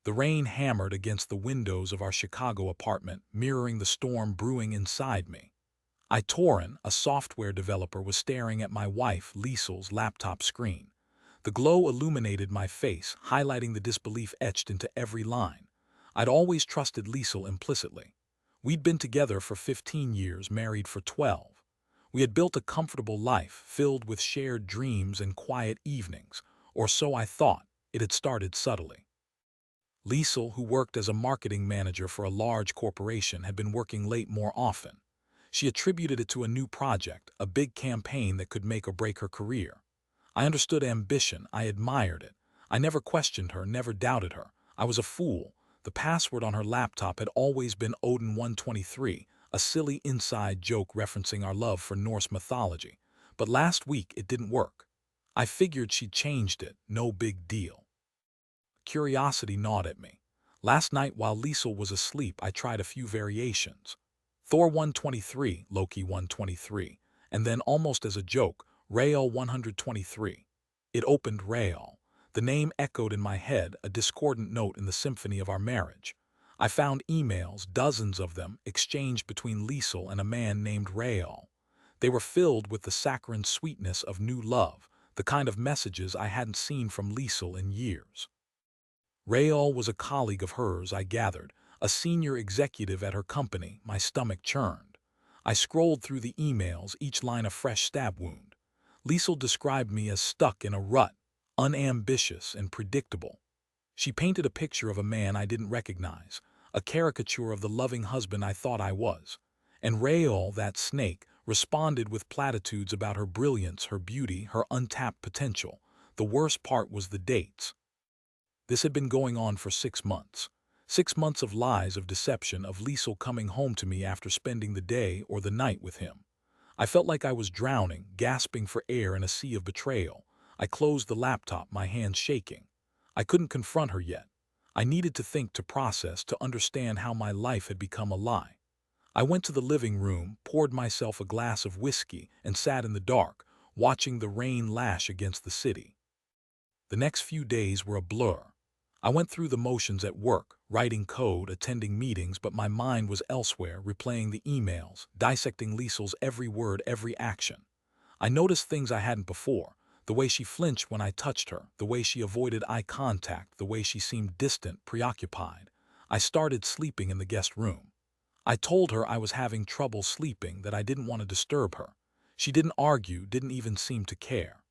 The rain hammered against the windows of our Chicago apartment, mirroring the storm brewing inside me. Torin, a software developer, was staring at my wife, Liesel's laptop screen. The glow illuminated my face, highlighting the disbelief etched into every line. I'd always trusted Liesel implicitly. We'd been together for 15 years, married for 12. We had built a comfortable life, filled with shared dreams and quiet evenings, or so I thought. It had started subtly. Liesel, who worked as a marketing manager for a large corporation, had been working late more often. She attributed it to a new project, a big campaign that could make or break her career. I understood ambition. I admired it. I never questioned her, never doubted her. I was a fool. The password on her laptop had always been Odin 123, a silly inside joke referencing our love for Norse mythology. But last week it didn't work. I figured she'd changed it, no big deal. Curiosity gnawed at me. Last night while Liesel was asleep, I tried a few variations. Thor 123, Loki 123, and then almost as a joke, Rael 123. It opened Rael. The name echoed in my head, a discordant note in the symphony of our marriage. I found emails, dozens of them, exchanged between Liesel and a man named Rael. They were filled with the saccharine sweetness of new love, the kind of messages I hadn't seen from Liesel in years. Rael was a colleague of hers, I gathered, a senior executive at her company. My stomach churned. I scrolled through the emails, each line a fresh stab wound. Liesel described me as stuck in a rut, unambitious and predictable. She painted a picture of a man I didn't recognize, a caricature of the loving husband I thought I was. And Rael, that snake, responded with platitudes about her brilliance, her beauty, her untapped potential. The worst part was the dates. This had been going on for 6 months. 6 months of lies, of deception, of Liesel coming home to me after spending the day or the night with him. I felt like I was drowning, gasping for air in a sea of betrayal. I closed the laptop, my hands shaking. I couldn't confront her yet. I needed to think, to process, to understand how my life had become a lie. I went to the living room, poured myself a glass of whiskey, and sat in the dark, watching the rain lash against the city. The next few days were a blur. I went through the motions at work, writing code, attending meetings, but my mind was elsewhere, replaying the emails, dissecting Liesel's every word, every action. I noticed things I hadn't before: the way she flinched when I touched her, the way she avoided eye contact, the way she seemed distant, preoccupied. I started sleeping in the guest room. I told her I was having trouble sleeping, that I didn't want to disturb her. She didn't argue, didn't even seem to care.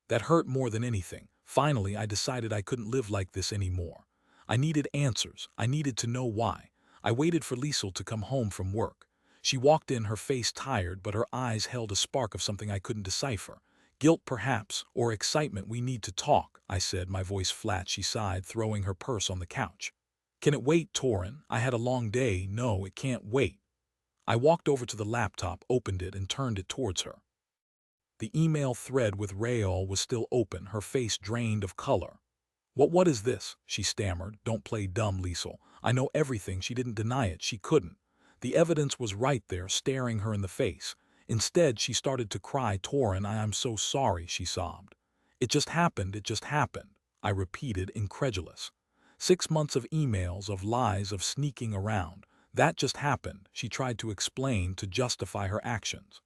That hurt more than anything. Finally, I decided I couldn't live like this anymore. I needed answers. I needed to know why. I waited for Liesel to come home from work. She walked in, her face tired, but her eyes held a spark of something I couldn't decipher. Guilt, perhaps, or excitement. "We need to talk," I said, my voice flat. She sighed, throwing her purse on the couch. "Can it wait, Torin? I had a long day." "No, it can't wait." I walked over to the laptop, opened it, and turned it towards her. The email thread with Rael was still open, her face drained of color. What is this?" she stammered. "Don't play dumb, Liesel. I know everything." She didn't deny it. She couldn't. The evidence was right there, staring her in the face. Instead, she started to cry. "Torin, I'm so sorry," she sobbed. It just happened, I repeated, incredulous. 6 months of emails, of lies, of sneaking around. That just happened, she tried to explain, to justify her actions.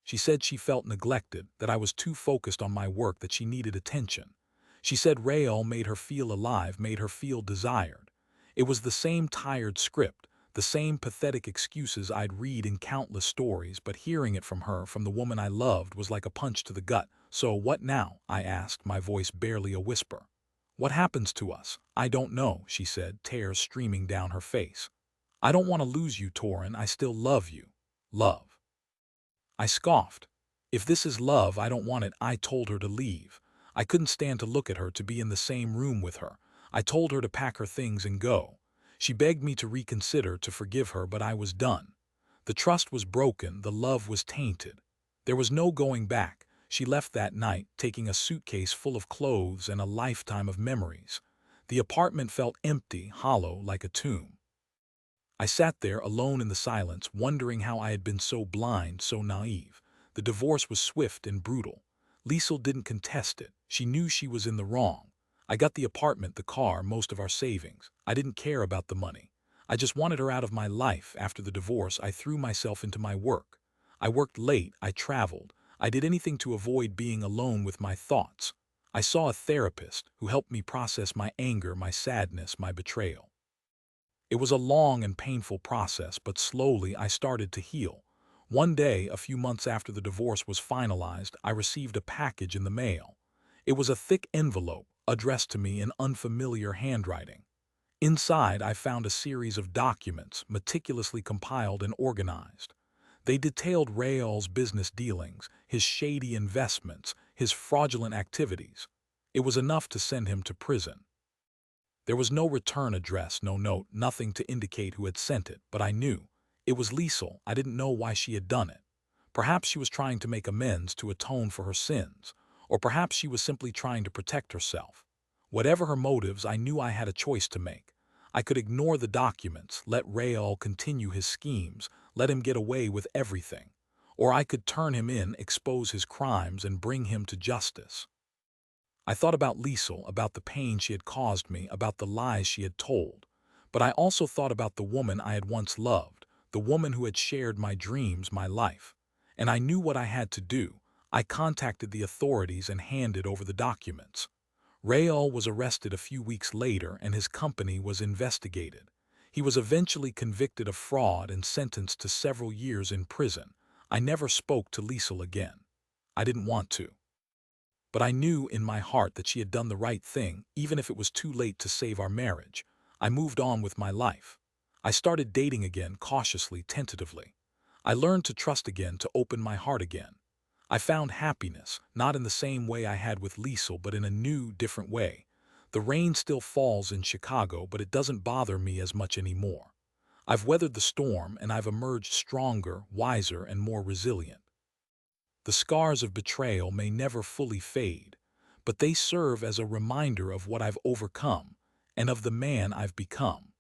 She said she felt neglected, that I was too focused on my work, that she needed attention. She said Rael made her feel alive, made her feel desired. It was the same tired script, the same pathetic excuses I'd read in countless stories, but hearing it from her, from the woman I loved, was like a punch to the gut. "So what now?" I asked, my voice barely a whisper. "What happens to us?" "I don't know," she said, tears streaming down her face. "I don't want to lose you, Torin. I still love you." "Love?" I scoffed. "If this is love, I don't want it." I told her to leave. I couldn't stand to look at her, to be in the same room with her. I told her to pack her things and go. She begged me to reconsider, to forgive her, but I was done. The trust was broken, the love was tainted. There was no going back. She left that night, taking a suitcase full of clothes and a lifetime of memories. The apartment felt empty, hollow, like a tomb. I sat there alone in the silence, wondering how I had been so blind, so naive. The divorce was swift and brutal. Liesel didn't contest it. She knew she was in the wrong. I got the apartment, the car, most of our savings. I didn't care about the money. I just wanted her out of my life. After the divorce, I threw myself into my work. I worked late, I traveled. I did anything to avoid being alone with my thoughts. I saw a therapist who helped me process my anger, my sadness, my betrayal. It was a long and painful process, but slowly I started to heal. One day, a few months after the divorce was finalized, I received a package in the mail. It was a thick envelope, addressed to me in unfamiliar handwriting. Inside, I found a series of documents, meticulously compiled and organized. They detailed Rael's business dealings, his shady investments, his fraudulent activities. It was enough to send him to prison. There was no return address, no note, nothing to indicate who had sent it, but I knew. It was Liesel. I didn't know why she had done it. Perhaps she was trying to make amends, to atone for her sins, or perhaps she was simply trying to protect herself. Whatever her motives, I knew I had a choice to make. I could ignore the documents, let Rael continue his schemes, let him get away with everything. Or I could turn him in, expose his crimes, and bring him to justice. I thought about Liesel, about the pain she had caused me, about the lies she had told. But I also thought about the woman I had once loved, the woman who had shared my dreams, my life. And I knew what I had to do. I contacted the authorities and handed over the documents. Rael was arrested a few weeks later and his company was investigated. He was eventually convicted of fraud and sentenced to several years in prison. I never spoke to Liesel again. I didn't want to. But I knew in my heart that she had done the right thing, even if it was too late to save our marriage. I moved on with my life. I started dating again, cautiously, tentatively. I learned to trust again, to open my heart again. I found happiness, not in the same way I had with Liesel, but in a new, different way. The rain still falls in Chicago, but it doesn't bother me as much anymore. I've weathered the storm, and I've emerged stronger, wiser, and more resilient. The scars of betrayal may never fully fade, but they serve as a reminder of what I've overcome and of the man I've become.